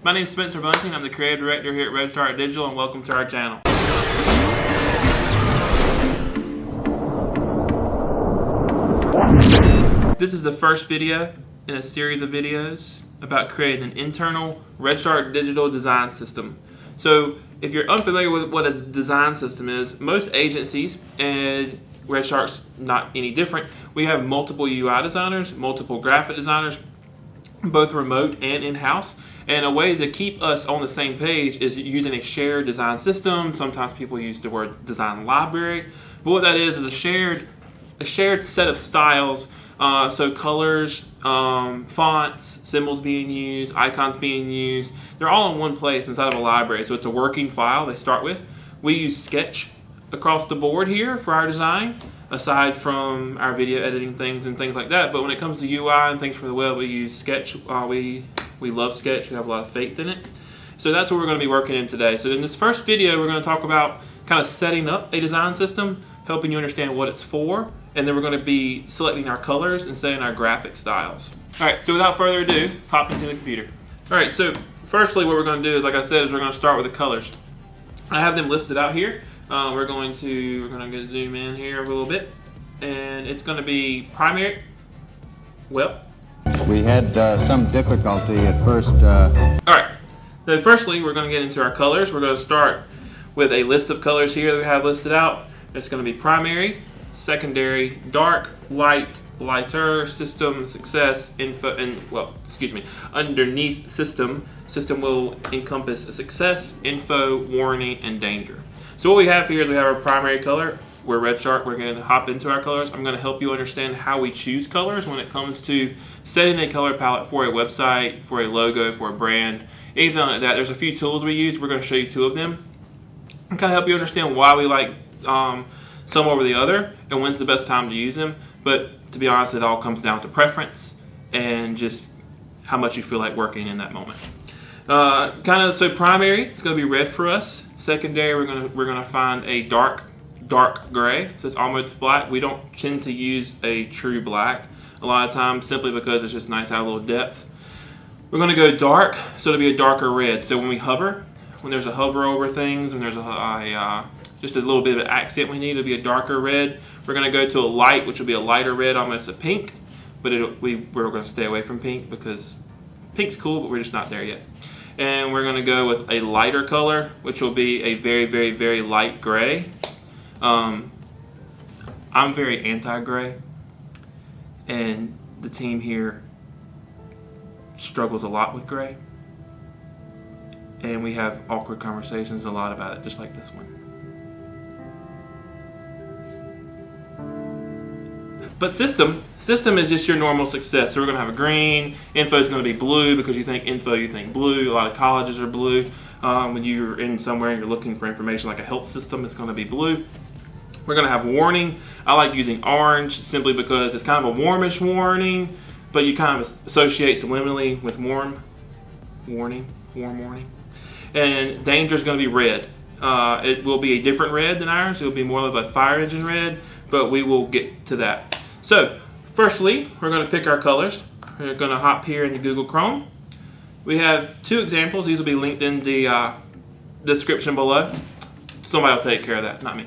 My name is Spencer Bunting. I'm the Creative Director here at Registrar Digital, and welcome to our channel. This is the first video in a series of videos about creating an internal Registrar Digital design system. So if you're unfamiliar with what a design system is, most agencies, and Registrar's not any different, we have multiple UI designers, multiple graphic designers, both remote and in-house. And a way to keep us on the same page is using a shared design system. Sometimes people use the word design library, but what that is a shared set of styles. So colors, fonts, symbols being used, icons being used, they're all in one place inside of a library. So it's a working file they start with. We use Sketch across the board here for our design, aside from our video editing things and things like that. But when it comes to UI and things for the web, we use Sketch. We love Sketch. We have a lot of faith in it. So that's what we're going to be working in today. So in this first video, we're going to talk about kind of setting up a design system, helping you understand what it's for, and then we're going to be selecting our colors and setting our graphic styles. All right, so without further ado, let's hop into the computer. All right, so firstly what we're going to do is, like I said, is we're going to start with the colors. I have them listed out here. We're going to zoom in here a little bit, and it's going to be primary. Well, we had some difficulty at first. All right, so firstly we're going to get into our colors. We're going to start with a list of colors here that we have listed out. It's going to be primary, secondary, dark, light, lighter, system, success, info, and underneath system. System will encompass success, info, warning, and danger. So what we have here is we have our primary color. We're Registrar. We're going to hop into our colors. I'm going to help you understand how we choose colors when it comes to setting a color palette for a website, for a logo, for a brand, anything like that. There's a few tools we use. We're going to show you two of them and kind of help you understand why we like some over the other and when's the best time to use them. But to be honest, it all comes down to preference and just how much you feel like working in that moment. So primary, it's going to be red for us. Secondary, we're gonna find a dark gray, so it's almost black. We don't tend to use a true black a lot of times simply because it's just nice to have a little depth. We're going to go dark, so it'll be a darker red. So when we hover, when there's a hover over things, when there's just a little bit of an accent we need, it'll be a darker red. We're going to go to a light, which will be a lighter red, almost a pink, but we're going to stay away from pink because pink's cool, but we're just not there yet. And we're going to go with a lighter color, which will be a very, very, very light gray. I'm very anti-gray, and the team here struggles a lot with gray. And we have awkward conversations a lot about it, just like this one. But system is just your normal success. So we're going to have a green. Info is going to be blue because you think info, you think blue. A lot of colleges are blue. When you're in somewhere and you're looking for information like a health system, it's going to be blue. We're going to have warning. I like using orange simply because it's kind of a warmish warning, but you kind of associate subliminally with warm warning. And danger is going to be red. It will be a different red than ours. It will be more of a fire engine red, but we will get to that. So, firstly, we're going to pick our colors. We're going to hop here into Google Chrome. We have two examples. These will be linked in the description below. Somebody will take care of that, not me.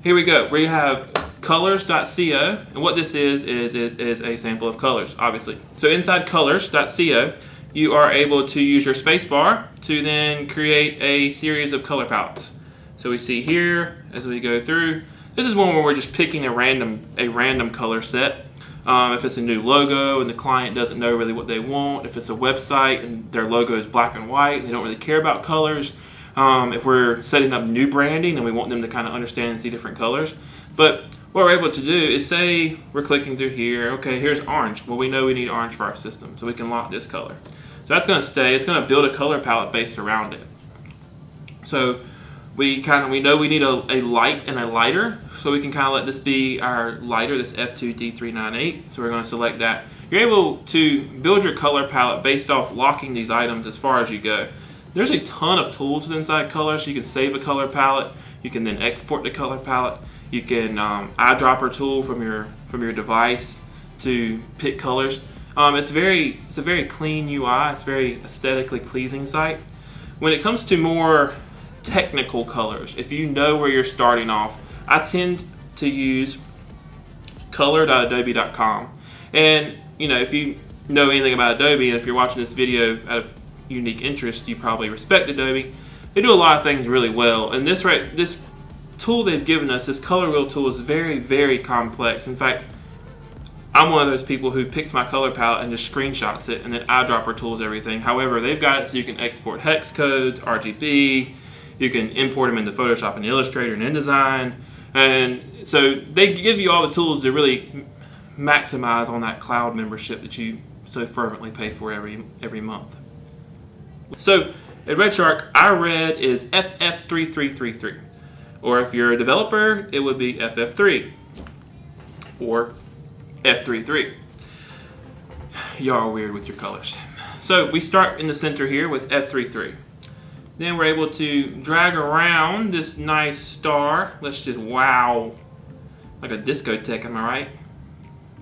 Here we go. We have colors.co, and what this is it is a sample of colors, obviously. So inside colors.co, you are able to use your space bar to then create a series of color palettes. So we see here, as we go through, this is one where we're just picking a random color set. If it's a new logo and the client doesn't know really what they want, if it's a website and their logo is black and white and they don't really care about colors, if we're setting up new branding and we want them to kind of understand and see different colors. But what we're able to do is say we're clicking through here, okay, here's orange. Well, we know we need orange for our system, so we can lock this color. So that's going to stay. It's going to build a color palette based around it. So we know we need a light and a lighter, so we can kind of let this be our lighter, this F2D398. So we're going to select that. You're able to build your color palette based off locking these items as far as you go. There's a ton of tools inside Colors. You can save a color palette. You can then export the color palette. You can Eyedropper Tool from your device to pick colors. It's a very clean UI. It's very aesthetically pleasing site. When it comes to more technical colors, if you know where you're starting off, I tend to use color.adobe.com. And if you know anything about Adobe, and if you're watching this video out of unique interest, you probably respect Adobe. They do a lot of things really well, and this tool they've given us, this color wheel tool, is very, very complex. In fact, I'm one of those people who picks my color palette and just screenshots it, and then Eyedropper Tools everything. However, they've got it so you can export hex codes, RGB, you can import them into Photoshop and Illustrator and InDesign, and so they give you all the tools to really maximize on that cloud membership that you so fervently pay for every month. So at RedShark, our red is FF3333, or if you're a developer, it would be FF3 or F33. Y'all are weird with your colors. So we start in the center here with F33. Then we're able to drag around this nice star. Let's just wow, like a discotheque, am I right?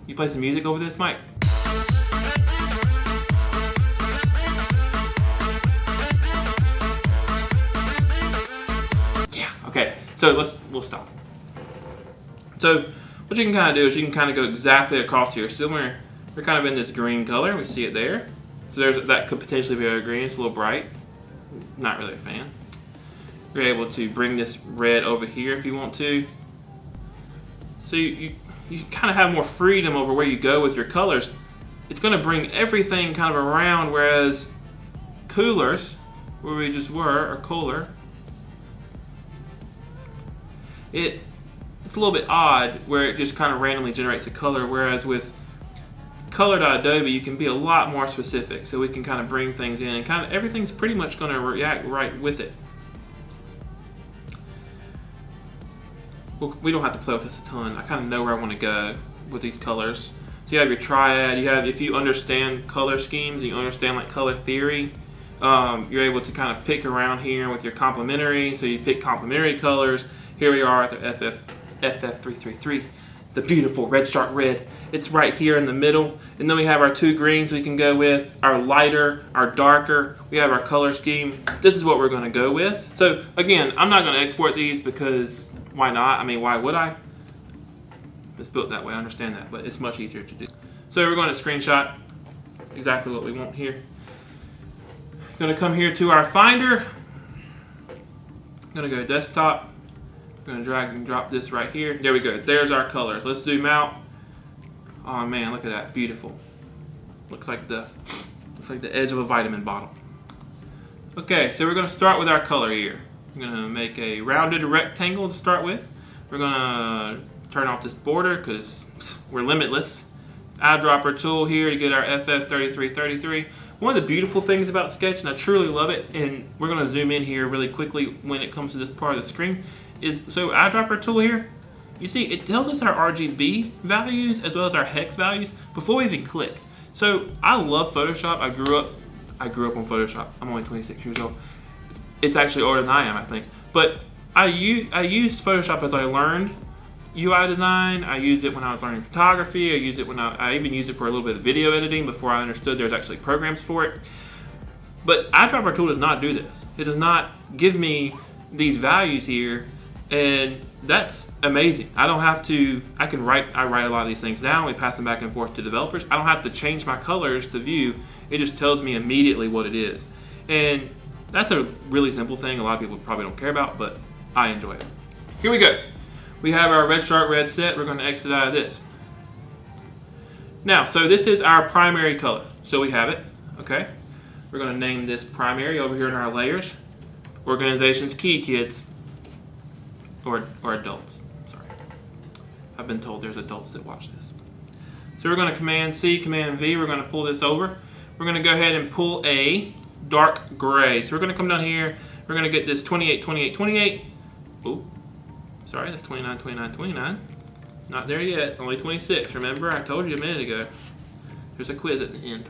You play some music over this, Mike? Yeah, okay, so we'll stop. So what you can kind of do is you can kind of go exactly across here. So we're kind of in this green color. We see it there. So that could potentially be a green. It's a little bright. Not really a fan. You're able to bring this red over here if you want to. So you kind of have more freedom over where you go with your colors. It's going to bring everything kind of around, whereas coolers, where we just were, or cooler, it's a little bit odd where it just kind of randomly generates a color, whereas with color.adobe you can be a lot more specific, so we can kind of bring things in and kind of everything's pretty much going to react right with it. Well, we don't have to play with this a ton. I kind of know where I want to go with these colors. So you have your triad, if you understand color schemes, you understand like color theory, you're able to kind of pick around here with your complementary, so you pick complementary colors. Here we are at the FF333, the beautiful RedShark red. It's right here in the middle. And then we have our two greens we can go with, our lighter, our darker. We have our color scheme. This is what we're going to go with. So again, I'm not going to export these because why not? I mean, why would I? It's built that way, I understand that, but it's much easier to do. So we're going to screenshot exactly what we want here. Going to come here to our Finder. Going to go desktop. Going to drag and drop this right here. There we go. There's our colors. Let's zoom out. Oh man, look at that. Beautiful. Looks like the edge of a vitamin bottle. Okay, so we're going to start with our color here. I'm going to make a rounded rectangle to start with. We're going to turn off this border because we're limitless. Eyedropper tool here to get our FF3333. One of the beautiful things about Sketch, and I truly love it, and we're going to zoom in here really quickly when it comes to this part of the screen, is so Eyedropper tool here, you see it tells us our RGB values as well as our hex values before we even click. So I love Photoshop. I grew up on Photoshop. I'm only 26 years old. It's actually older than I am, I think. But I used Photoshop as I learned UI design. I used it when I was learning photography. I used it when I even used it for a little bit of video editing before I understood there's actually programs for it. But Eyedropper tool does not do this. It does not give me these values here, and that's amazing. I don't have to, I write a lot of these things down. We pass them back and forth to developers. I don't have to change my colors to view. It just tells me immediately what it is. And that's a really simple thing a lot of people probably don't care about, but I enjoy it. Here we go. We have our RedShark red set. We're going to exit out of this. Now, so this is our primary color. So we have it, okay? We're going to name this primary over here in our layers. Organization's key, kids. Or adults, sorry. I've been told there's adults that watch this. So we're going to Command C, Command V. We're going to pull this over. We're going to go ahead and pull a dark gray. So we're going to come down here. We're going to get this 28, 28, 28. Oh, sorry, that's 29, 29, 29. Not there yet, only 26. Remember, I told you a minute ago. There's a quiz at the end.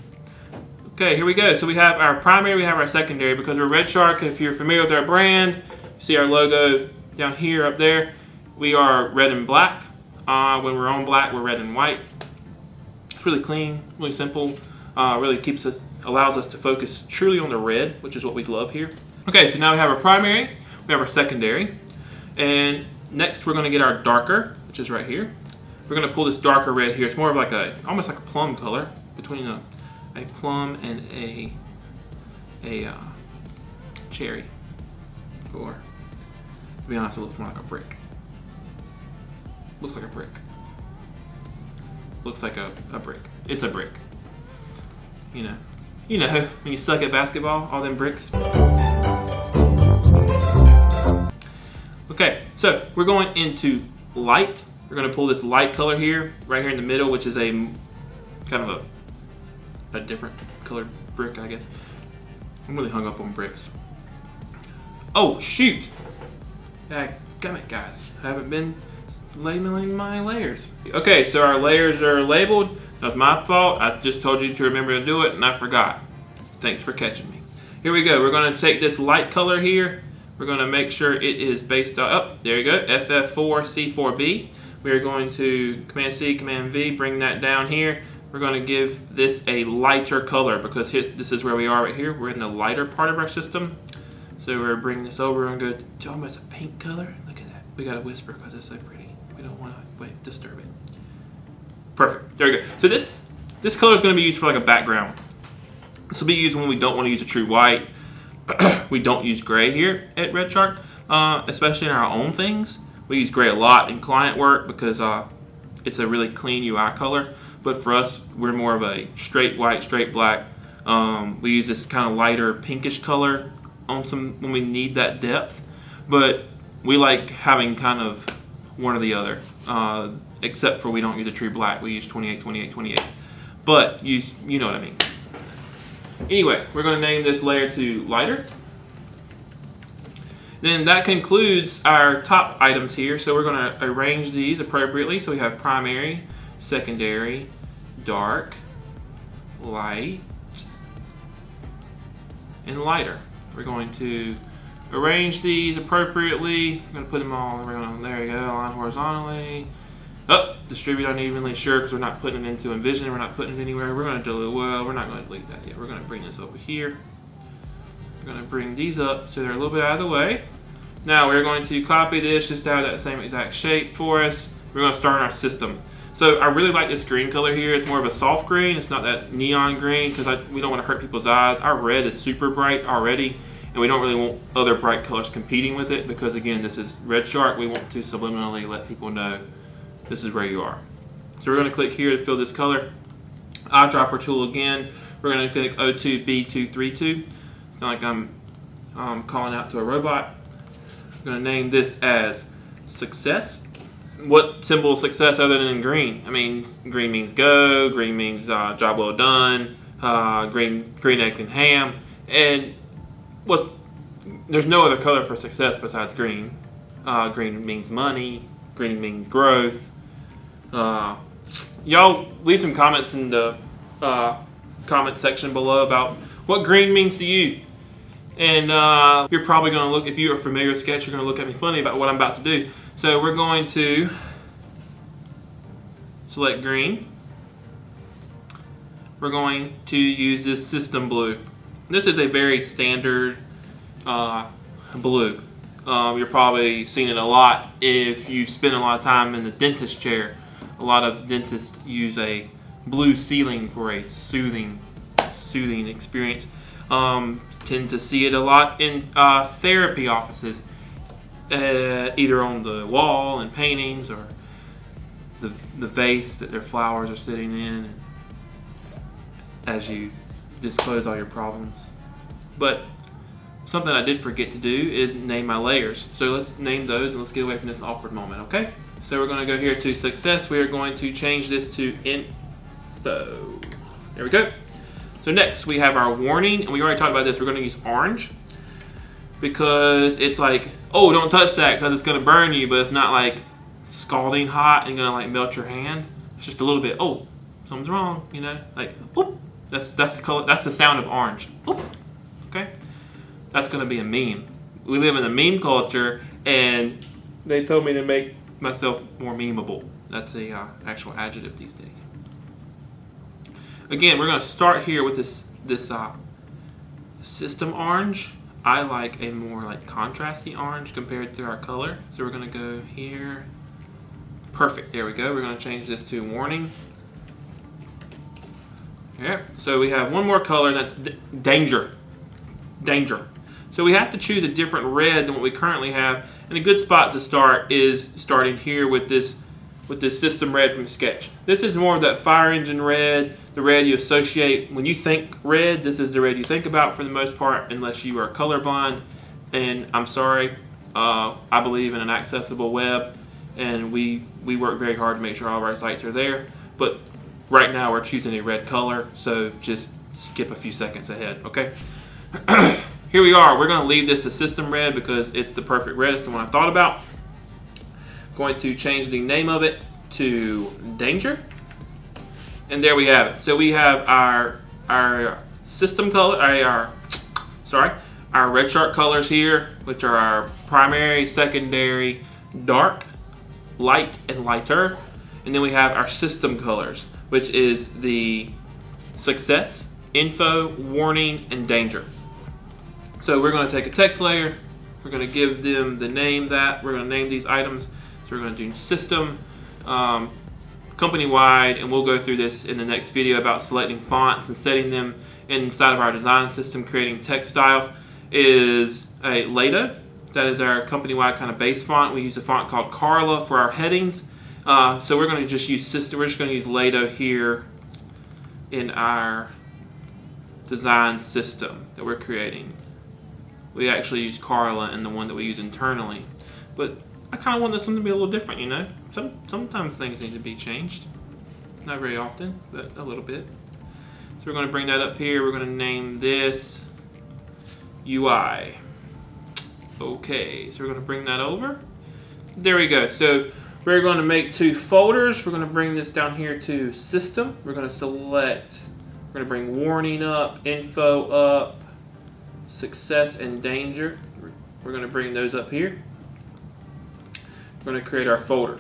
Okay, here we go. So we have our primary, we have our secondary. Because we're RedShark, if you're familiar with our brand, you see our logo down here, up there. We are red and black. When we're on black, we're red and white. So really clean, really simple. Really allows us to focus truly on the red, which is what we love here. Okay, so now we have our primary, we have our secondary, and next we're going to get our darker, which is right here. We're going to pull this darker red here. It's more of like almost like a plum color, between a plum and a cherry. Or, to be honest, it looks more like a brick. Looks like a brick. Looks like a brick. It's a brick. You know when you suck at basketball, all them bricks. Okay, so we're going into light. We're going to pull this light color here, right here in the middle, which is a kind of a different colored brick, I guess. I'm really hung up on bricks. Oh, shoot! Dadgummit, guys. I haven't been labeling my layers. Okay, so our layers are labeled. That's my fault. I just told you to remember to do it, and I forgot. Thanks for catching me. Here we go. We're going to take this light color here. We're going to make sure it is based on, oh, there you go, FF4C4B. We are going to Command-C, Command-V, bring that down here. We're going to give this a lighter color because this is where we are right here. We're in the lighter part of our system. So we're bringing this over and go to almost a pink color. Look at that. We got to whisper because it's so pretty. We don't want to disturb it. Perfect. There we go. So this color is going to be used for like a background. This will be used when we don't want to use a true white. We don't use gray here at Red Shark, especially in our own things. We use gray a lot in client work because it's a really clean UI color. But for us, we're more of a straight white, straight black. We use this kind of lighter pinkish color on when we need that depth. But we like having kind of one or the other. Except for we don't use a true black. We use 28, 28, 28. But you know what I mean. Anyway, we're going to name this layer to lighter. Then that concludes our top items here. So we're going to arrange these appropriately. So we have primary, secondary, dark, light, and lighter. We're going to arrange these appropriately. I'm going to put them all around. There you go, align horizontally. Oh, distribute unevenly, sure, because we're not putting it into Envision. We're not putting it anywhere. We're going to delete, well, we're not going to delete that yet. We're going to bring this over here. We're going to bring these up so they're a little bit out of the way. Now we're going to copy this just to have that same exact shape for us. We're going to start our system. So I really like this green color here. It's more of a soft green. It's not that neon green because we don't want to hurt people's eyes. Our red is super bright already, and we don't really want other bright colors competing with it because, again, this is Red Shark. We want to subliminally let people know this is where you are. So we're going to click here to fill this color. Eyedropper Tool again. We're going to click O2B232. It's not like I'm calling out to a robot. I'm going to name this as Success. What symbol of success other than green? I mean, green means go, green means job well done, green egg and ham, and there's no other color for success besides green. Green means money, green means growth. Y'all leave some comments in the comment section below about what green means to you. And you're probably going to look, if you're familiar with Sketch, you're going to look at me funny about what I'm about to do. So we're going to select green. We're going to use this system blue. This is a very standard blue. You're probably seen it a lot if you spend a lot of time in the dentist chair. A lot of dentists use a blue ceiling for a soothing experience. Tend to see it a lot in therapy offices, either on the wall in paintings or the vase that their flowers are sitting in as you disclose all your problems. But something I did forget to do is name my layers. So let's name those and let's get away from this awkward moment, okay? So we're going to go here to Success. We are going to change this to Info. There we go. So next we have our warning, and we already talked about this. We're going to use orange because it's like, oh, don't touch that because it's going to burn you, but it's not like scalding hot and going to like melt your hand. It's just a little bit, oh, something's wrong, you know, like, whoop. That's the color. That's the sound of orange. Whoop. Okay, that's going to be a meme. We live in a meme culture, and they told me to make myself more memeable. That's a actual adjective these days. again, we're going to start here with this system orange. I like a more like contrasty orange compared to our color. So we're going to go here. Perfect. There we go. We're going to change this to warning. Yeah. So we have one more color, and that's danger. Danger. So we have to choose a different red than what we currently have. And a good spot to start is starting here with this system red from Sketch. This is more of that fire engine red, the red you associate when you think red. This is the red you think about for the most part, unless you are colorblind. And I'm sorry, I believe in an accessible web, and we work very hard to make sure all of our sites are there. But right now we're choosing a red color, so just skip a few seconds ahead, okay? Here we are. We're going to leave this a system red because it's the perfect red. It's the one I thought about. Going to change the name of it to Danger. And there we have it. So we have our system color, our red shark colors here, which are our primary, secondary, dark, light, and lighter. And then we have our system colors, which is the success, info, warning, and danger. So we're going to take a text layer. We're going to give them the name that we're going to name these items. So we're going to do system, company-wide, and we'll go through this in the next video about selecting fonts and setting them inside of our design system, creating text styles. Is a Lato. That is our company-wide kind of base font. We use a font called Carla for our headings. So we're going to just use system. We're just going to use Lato here in our design system that we're creating. We actually use Carla in the one that we use internally, but I kind of want this one to be a little different, you know. Sometimes things need to be changed. Not very often, but a little bit. So we're going to bring that up here. We're going to name this UI. Okay, so we're going to bring that over. There we go. So we're going to make two folders. We're going to bring this down here to System. We're going to select, we're going to bring Warning up, Info up, Success and Danger. We're going to bring those up here. We're going to create our folder.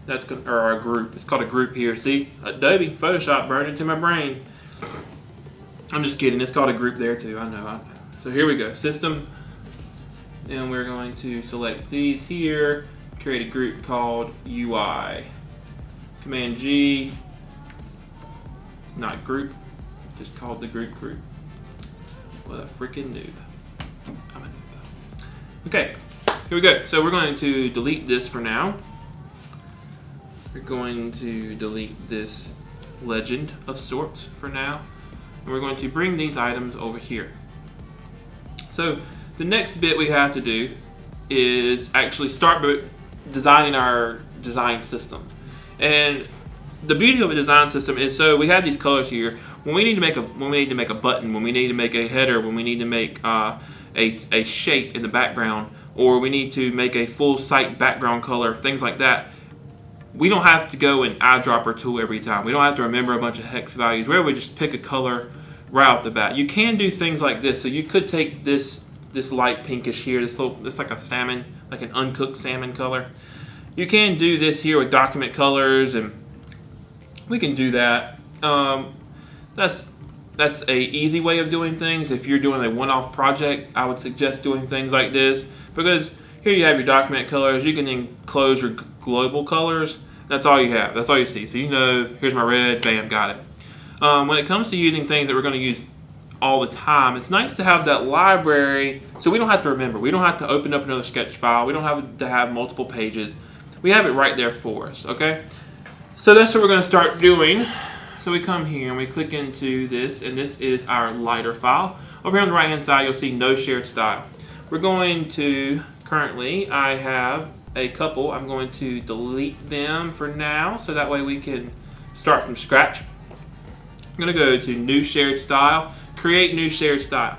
That's going, or our group. It's called a group here. See, Adobe Photoshop burned into my brain. I'm just kidding. It's called a group there too. I know. So here we go. System, and we're going to select these here. Create a group called UI. Command G. Not group. Just called the group. What a freaking noob. I'm a noob. Okay. Here we go. So we're going to delete this for now. We're going to delete this legend of sorts for now. And we're going to bring these items over here. So the next bit we have to do is actually start designing our design system. And the beauty of a design system is, so we have these colors here. When we need to make a button, when we need to make a header, when we need to make a shape in the background, or we need to make a full site background color, things like that, we don't have to go in Eyedropper Tool every time. We don't have to remember a bunch of hex values. Where we just pick a color right off the bat. You can do things like this. So you could take this light pinkish here, this like a salmon, like an uncooked salmon color. You can do this here with document colors, and we can do that. That's a easy way of doing things. If you're doing a one-off project, I would suggest doing things like this, because here you have your document colors. You can enclose your global colors. That's all you have. That's all you see. So you know, here's my red, bam, got it. When it comes to using things that we're going to use all the time, it's nice to have that library so we don't have to remember. We don't have to open up another sketch file. We don't have to have multiple pages. We have it right there for us, okay? So that's what we're going to start doing. So we come here and we click into this, and this is our lighter file. Over here on the right hand side, you'll see no shared style. We're going to, currently I have a couple. I'm going to delete them for now, so that way we can start from scratch. I'm going to go to new shared style, create new shared style.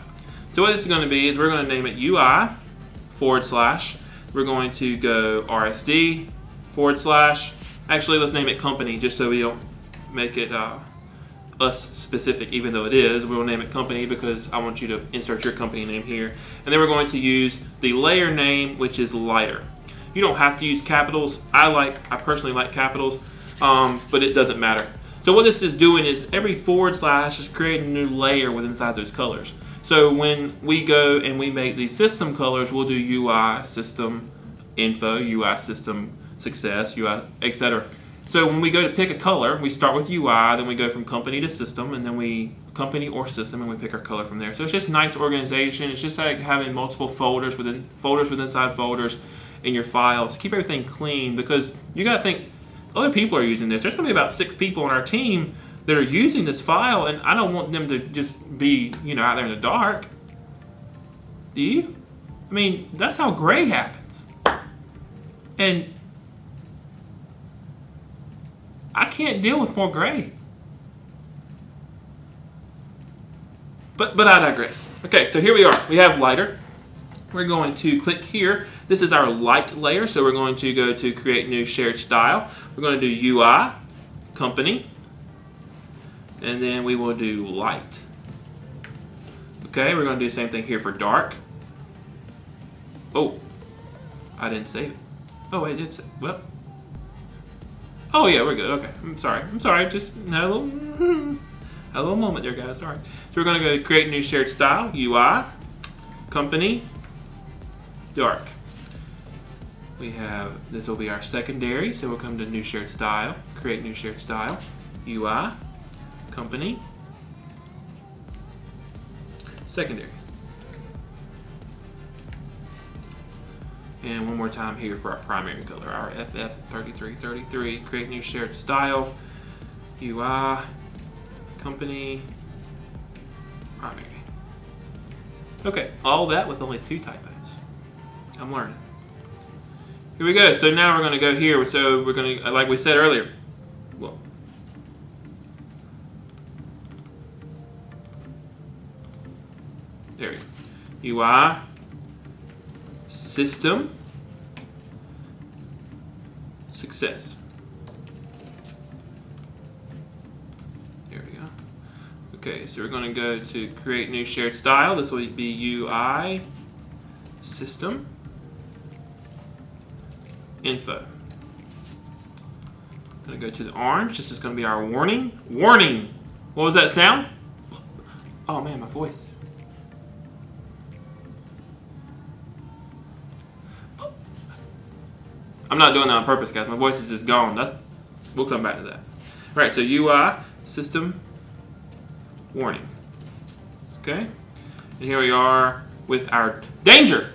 So what this is going to be is we're going to name it UI / we're going to go RSD / actually let's name it company, just so we don't make it us specific, even though it is. We'll name it company because I want you to insert your company name here. And then we're going to use the layer name, which is lighter. You don't have to use capitals. I personally like capitals, but it doesn't matter. So what this is doing is every forward slash is creating a new layer within inside those colors. So when we go and we make these system colors, we'll do UI system info, UI system success, UI, etc. So when we go to pick a color, we start with UI, then we go from company to system, and then we company or system, and we pick our color from there. So it's just nice organization. It's just like having multiple folders within inside folders in your files. Keep everything clean, because you got to think other people are using this. There's going to be about 6 people on our team that are using this file, and I don't want them to just be, out there in the dark. Do you? I mean, that's how gray happens. And I can't deal with more gray. But I digress. Okay, so here we are. We have lighter. We're going to click here. This is our light layer, so we're going to go to create new shared style. We're going to do UI, company, and then we will do light. Okay, we're going to do the same thing here for dark. Oh, I didn't save it. Oh, I did save it. Well. Oh yeah, we're good. Okay, I'm sorry. Just had a little moment there, guys. Sorry. So we're going to go to create new shared style, UI, company, dark. We have, this will be our secondary, so we'll come to new shared style, create new shared style, UI, company, secondary. And one more time here for our primary color, our FF3333, create new shared style, UI, company, primary. Okay, all that with only 2 typos. I'm learning. Here we go. So now we're going to go here. So we're going to, like we said earlier, well, there we go. UI, system, success. There we go. Okay, so we're going to go to create new shared style. This will be UI, system, info. I'm going to go to the orange. This is going to be our warning. Warning! What was that sound? Oh man, my voice. I'm not doing that on purpose, guys. My voice is just gone. We'll come back to that. All right, so UI, system, warning. Okay? And here we are with our danger.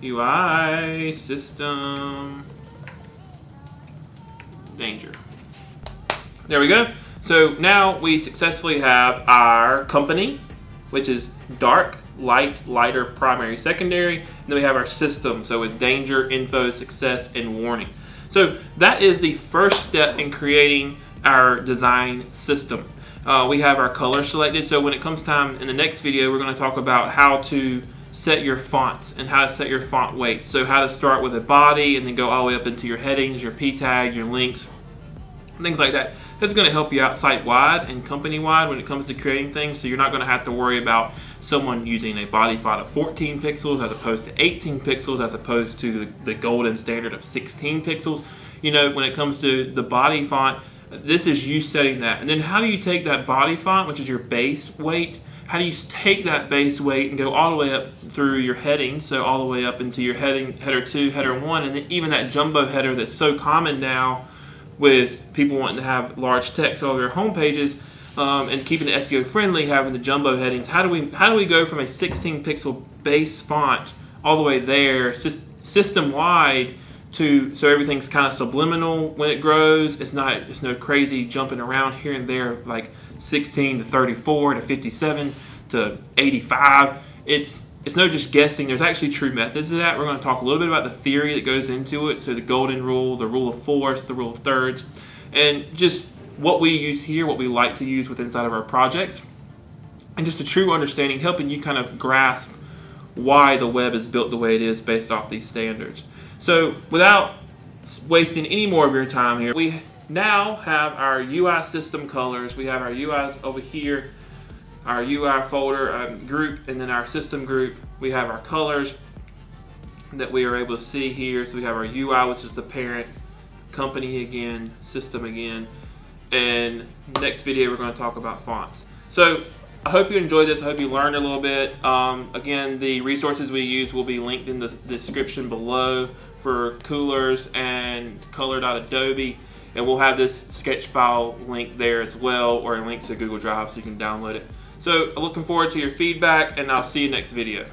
UI, system, danger. There we go. So now we successfully have our company, which is dark, light, lighter, primary, secondary. And then we have our system, so with danger, info, success, and warning. So that is the first step in creating our design system. We have our color selected, so when it comes time in the next video, we're going to talk about how to set your fonts and how to set your font weight. So how to start with a body and then go all the way up into your headings, your P tag, your links, things like that. That's going to help you out site-wide and company-wide when it comes to creating things, so you're not going to have to worry about someone using a body font of 14 pixels as opposed to 18 pixels as opposed to the golden standard of 16 pixels. When it comes to the body font, this is you setting that. And then how do you take that body font, which is your base weight, how do you take that base weight and go all the way up through your heading, so all the way up into your header 2, header 1, and then even that jumbo header that's so common now with people wanting to have large text all over their home pages, and keeping it SEO friendly, having the jumbo headings. How do we go from a 16 pixel base font all the way there, system wide, so everything's kind of subliminal when it grows. It's no crazy jumping around here and there like 16 to 34 to 57 to 85. It's no just guessing. There's actually true methods to that. We're going to talk a little bit about the theory that goes into it. So the golden rule, the rule of fourths, the rule of thirds, and just what we use here, what we like to use with inside of our projects, and just a true understanding, helping you kind of grasp why the web is built the way it is based off these standards. So without wasting any more of your time here, we now have our UI system colors. We have our UIs over here, our UI folder group, and then our system group. We have our colors that we are able to see here. So we have our UI, which is the parent, company again, system again, and next video we're going to talk about fonts. So I hope you enjoyed this. I hope you learned a little bit. Again, the resources we use will be linked in the description below for Coolers and color.adobe, and we'll have this sketch file link there as well, or a link to Google Drive so you can download it. So looking forward to your feedback, and I'll see you next video.